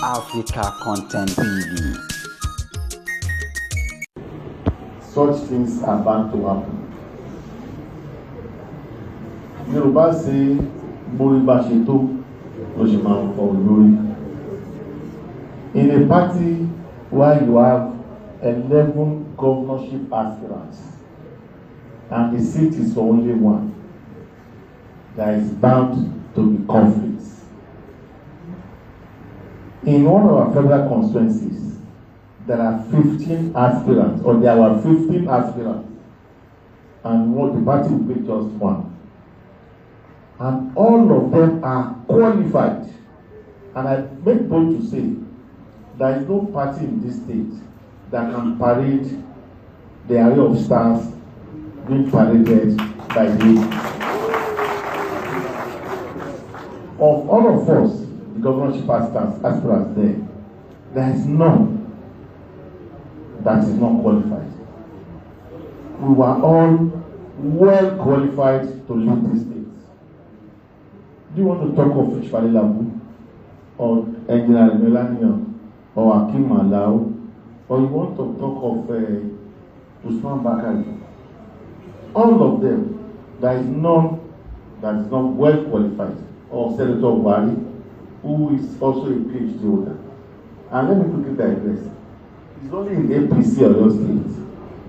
Africa Content TV. Such things are bound to happen. Yoruba say, Boriba Sheto, Oshiman for Olori. In a party where you have 11 governorship aspirants and the seat is for only one, there is bound to be conflicts. In one of our federal constituencies, there are 15 aspirants, or there were 15 aspirants, and what the party will pick just one. And all of them are qualified. And I make bold to say, there is no party in this state that can parade the array of stars being paraded by the of all of us, the governorship aspirants there is none that is not qualified. We were all well qualified to lead this state. Do you want to talk of Adelabu or Engineer Melania or Akim Alao, or you want to talk of Usman Bakari? All of them, there is none that is not well qualified. Or Senator Wari, who is also a PhD holder. And let me quickly digress. It's only in APC or your state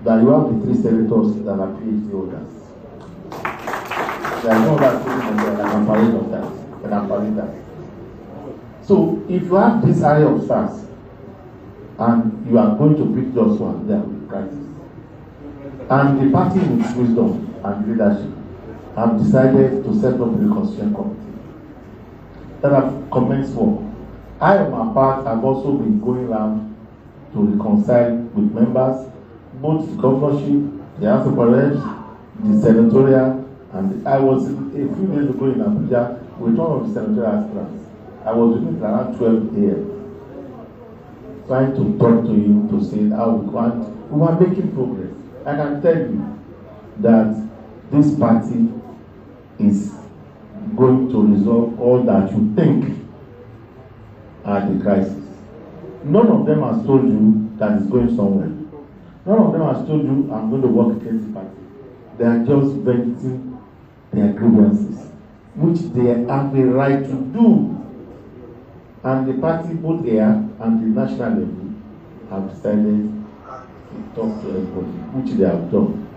that you have the 3 senators that are PhD holders. There is no other state that can parade that. So if you have this array of stars and you are going to pick just one, there will be crisis. And the party in its wisdom and leadership have decided to set up a reconstruction committee that have commenced work. I, on my part, have also been going around to reconcile with members, both the governorship, the House of Reps, the senatorial, and I was a few days ago in Abuja with one of the senatorial aspirants. I was with him around 12 a.m. trying to talk to him to say how we want. We were making progress. I can tell you that this party is going to resolve all that you think are the crisis. None of them has told you that it's going somewhere. None of them has told you I'm going to work against the party. They are just venting their grievances, which they have the right to do. And the party, both here and the national level, have decided to talk to everybody, which they have done.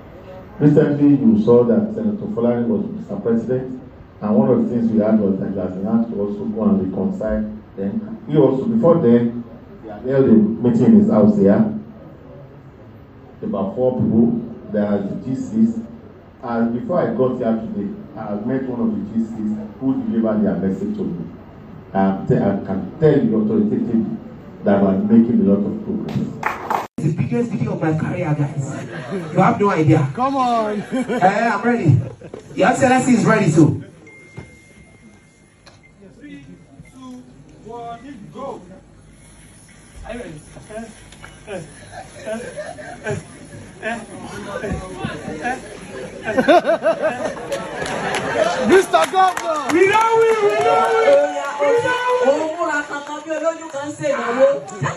Recently, you saw that Senator Folarin was Mr. President. And one of the things we had was that he has been asked to also go and reconcile. Then he also, before then, he had held a meeting in his house here. About 4 people. There are the GCs. And before I got here today, I met one of the GCs who delivered their message to me. I can tell you authoritatively that I'm making a lot of progress. It's the biggest video of my career, guys. You have no idea. Come on. I'm ready. Your Excellency is ready too. 3, 2, 1, go. Are you ready? Mr. Governor! We know it! We know it! We know it!